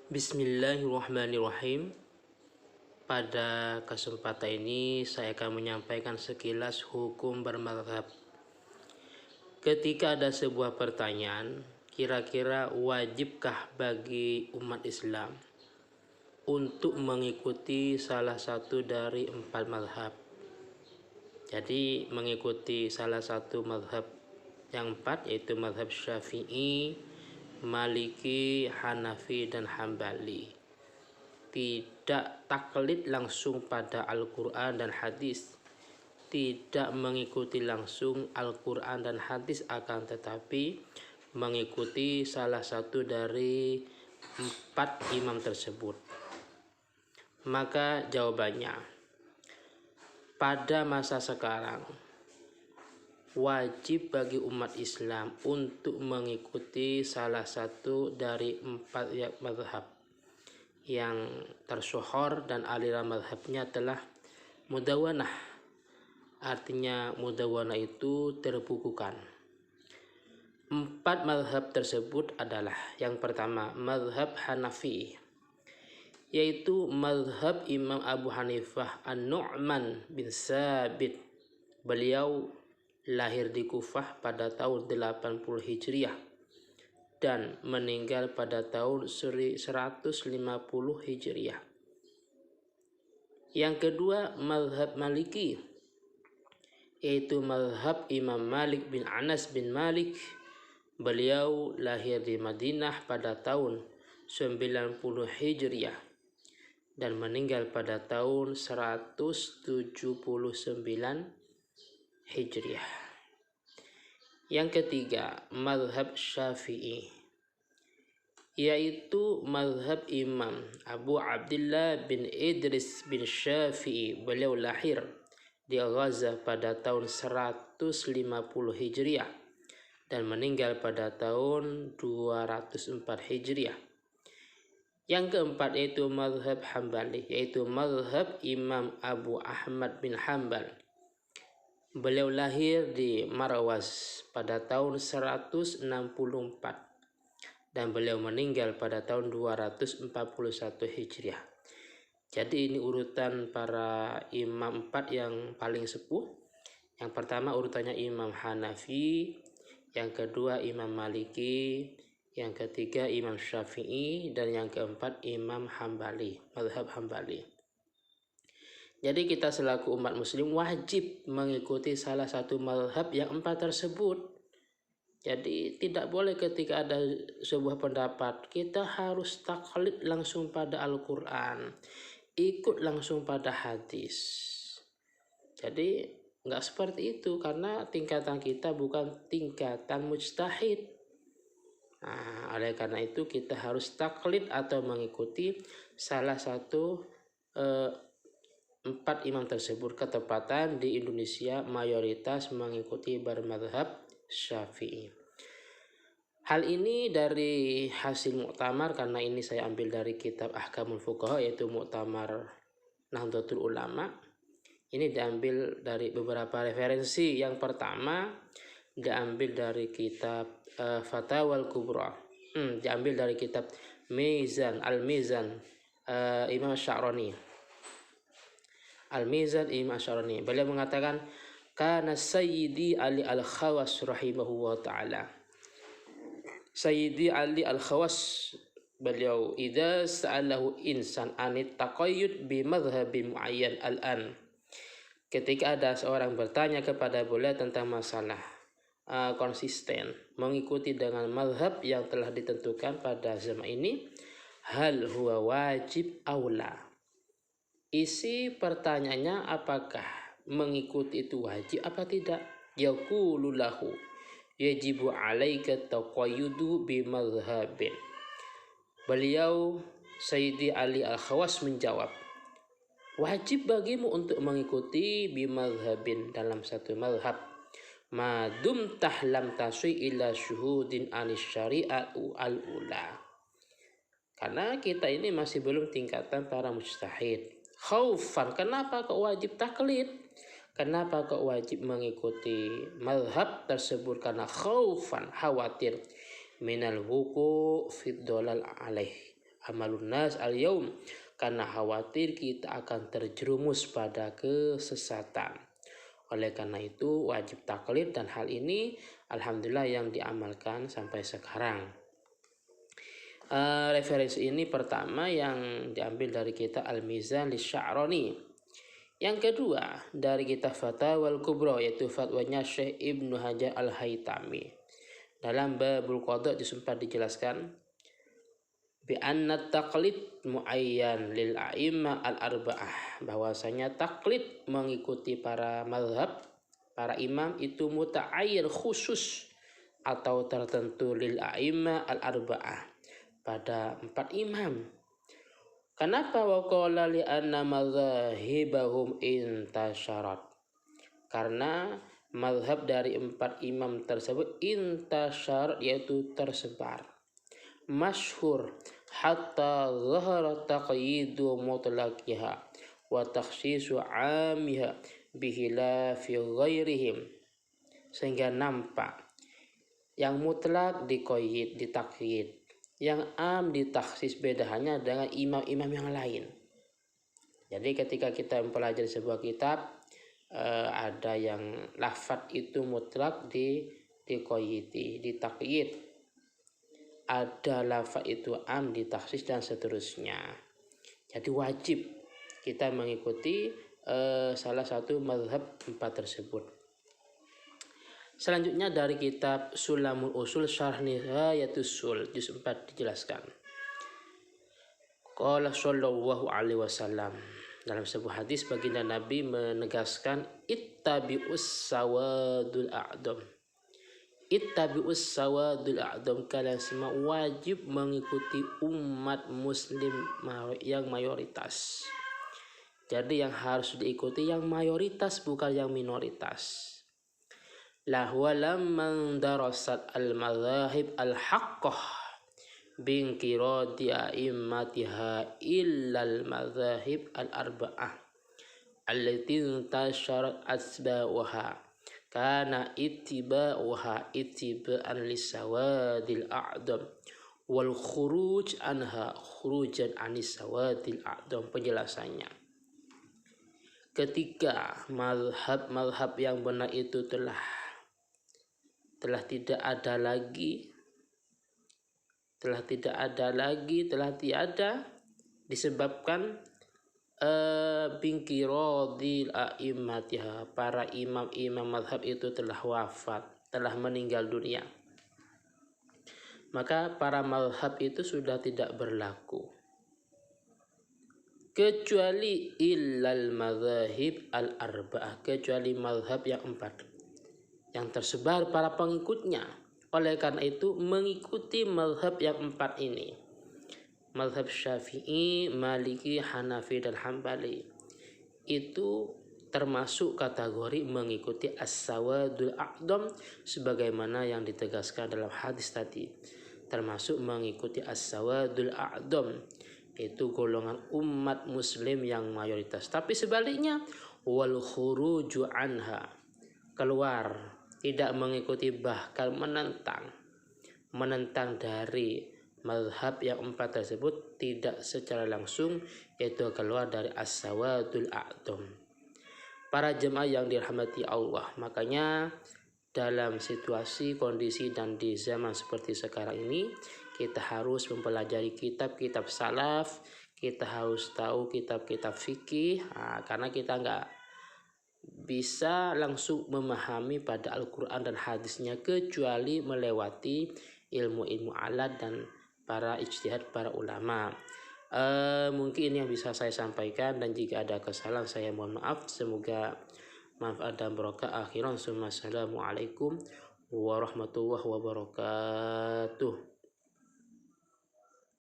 Bismillahirrahmanirrahim. Pada kesempatan ini saya akan menyampaikan sekilas hukum bermadhab. Ketika ada sebuah pertanyaan, kira-kira wajibkah bagi umat Islam untuk mengikuti salah satu dari 4 madhab? Jadi mengikuti salah satu madhab yang 4, yaitu madhab Syafi'i, Maliki, Hanafi, dan Hambali. Tidak taklid langsung pada Al-Quran dan hadis, tidak mengikuti langsung Al-Quran dan hadis, akan tetapi mengikuti salah satu dari 4 imam tersebut. Maka jawabannya, pada masa sekarang wajib bagi umat Islam untuk mengikuti salah satu dari 4 mazhab yang tersohor, dan aliran mazhabnya telah mudawanah. Artinya mudawanah itu terbukukan. 4 mazhab tersebut adalah, yang pertama mazhab Hanafi, yaitu mazhab Imam Abu Hanifah An-Nu'man bin Sabit. Beliau lahir di Kufah pada tahun 80 Hijriah dan meninggal pada tahun 150 Hijriah. Yang kedua mazhab Maliki, yaitu mazhab Imam Malik bin Anas bin Malik. Beliau lahir di Madinah pada tahun 90 Hijriah dan meninggal pada tahun 179 Hijriah. Yang ketiga mazhab Syafi'i, yaitu mazhab Imam Abu Abdullah bin Idris bin Syafi'i. Beliau lahir di Gaza pada tahun 150 Hijriah dan meninggal pada tahun 204 Hijriah. Yang keempat yaitu mazhab Hambali, yaitu mazhab Imam Abu Ahmad bin Hanbal. Beliau lahir di Marwaz pada tahun 164 dan beliau meninggal pada tahun 241 Hijriah. Jadi ini urutan para imam 4 yang paling sepuh. Yang pertama urutannya Imam Hanafi, yang kedua Imam Maliki, yang ketiga Imam Syafi'i, dan yang keempat Imam Hambali, mazhab Hambali. Jadi kita selaku umat muslim wajib mengikuti salah satu mazhab yang 4 tersebut. Jadi tidak boleh ketika ada sebuah pendapat kita harus taklid langsung pada Al-Quran, ikut langsung pada hadis. Jadi nggak seperti itu, karena tingkatan kita bukan tingkatan mujtahid. Nah, oleh karena itu kita harus taklid atau mengikuti salah satu 4 imam tersebut. Ketepatan di Indonesia mayoritas mengikuti bermadhab Syafi'i. Hal ini dari hasil muktamar, karena ini saya ambil dari kitab Ahkamul Fuqaha, yaitu muktamar Nahdlatul Ulama. Ini diambil dari beberapa referensi. Yang pertama diambil dari kitab Fatawal Kubra, diambil dari kitab Mizan Al-Mizan Imam Sya'rani. Al-Mizan Imam Sya'rani. Beliau mengatakan, kana Sayyidi Ali Al-Khawas rahimahullah ta'ala. Sayyidi Ali Al-Khawas, beliau, idza sa'alahu insan anit taqayyud bi madhhabi muayyan al-an. Ketika ada seorang bertanya kepada beliau tentang masalah konsisten mengikuti dengan mazhab yang telah ditentukan pada zaman ini, hal huwa wajib aula. Isi pertanyaannya, apakah mengikuti itu wajib apa tidak? Yaqulu lahu yajibu alaika taqayyudu bi madhhabin. Beliau Sayyidi Ali Al-Khawas menjawab, wajib bagimu untuk mengikuti bi madhhabin, dalam satu madhab, madum tahlam taswi ila syuhudin anis syari'atu al-ula. Karena kita ini masih belum tingkatan para mujtahid. Khaufan, kenapa kok wajib taklid? Kenapa kok wajib mengikuti mazhab tersebut? Karena khaufan, khawatir, minal wuku fid dolal alaih, amalun nas al-yaum, karena khawatir kita akan terjerumus pada kesesatan. Oleh karena itu wajib taklid, dan hal ini alhamdulillah yang diamalkan sampai sekarang. Referensi ini pertama yang diambil dari kitab Al-Mizan Lisya'rani. Yang kedua dari kitab Fatawal Kubra, yaitu fatwanya Syekh Ibnu Hajar Al-Haytami. Dalam Babul Qadha juz 4 dijelaskan bi anna taqlid muayyan lil a'immah al-arba'ah, bahwasanya taklid mengikuti para mazhab, para imam itu muta'ayyan khusus atau tertentu lil a'immah al-arba'ah, pada 4 imam. Kenapa? Wa qala li anna madzahibahum intasyarat, karena mazhab dari 4 imam tersebut intasyar, yaitu tersebar, masyhur, hatta zahara taqyidu mutlaqiha wa takhsisu 'amiha bihilafi ghairihim, sehingga nampak yang mutlak diqayyid, ditakyid, yang am ditaksis, beda hanya dengan imam-imam yang lain. Jadi ketika kita mempelajari sebuah kitab, ada yang lafadz itu mutlak diqayyidi, ditakyid, ada lafaz itu am ditaksis, dan seterusnya. Jadi wajib kita mengikuti salah satu mazhab 4 tersebut. Selanjutnya dari kitab Sulamul Usul Syarh Nihayatus Sul juz 4 dijelaskan. Qala sallallahu alaihi wasallam, dalam sebuah hadis baginda Nabi menegaskan ittabi'us sawadul a'dam. Ittabi'us sawadul a'dam, kalian semua wajib mengikuti umat muslim yang mayoritas. Jadi yang harus diikuti yang mayoritas, bukan yang minoritas. Lahwa lamman darasat al-madhahib al-haqqah binkirati a'immatiha illa al-madhahib al-arba'ah allati intasharat asba'uha, kana ittiba'uha ittiba'an lisawadil a'dam wal khuruj anha khurujan anis sawadil a'dam. Penjelasannya, ketika mazhab yang benar itu telah tidak ada lagi, telah tiada disebabkan bingkirodil a'immatiha, para imam-imam mazhab itu telah wafat, telah meninggal dunia, maka para mazhab itu sudah tidak berlaku, kecuali illal madzahib al-arba'ah, kecuali mazhab yang 4 yang tersebar para pengikutnya. Oleh karena itu mengikuti mazhab yang 4 ini, mazhab Syafi'i, Maliki, Hanafi, dan Hambali, itu termasuk kategori mengikuti as-sawadul a'dam, sebagaimana yang ditegaskan dalam hadis tadi, termasuk mengikuti as-sawadul a'dam, itu golongan umat muslim yang mayoritas. Tapi sebaliknya, wal khuruju anha, keluar, tidak mengikuti, bahkan menentang dari mazhab yang 4 tersebut, tidak secara langsung, yaitu keluar dari as-sawadul a'dam. Para jemaah yang dirahmati Allah, makanya dalam situasi, kondisi, dan di zaman seperti sekarang ini, kita harus mempelajari kitab-kitab salaf, kita harus tahu kitab-kitab fikih, karena kita nggak bisa langsung memahami pada Al-Quran dan hadisnya, kecuali melewati ilmu-ilmu alat dan para ijtihad para ulama. Mungkin ini yang bisa saya sampaikan, dan jika ada kesalahan saya mohon maaf. Semoga manfaat dan barokah. Akhiran, assalamualaikum warahmatullahi wabarakatuh.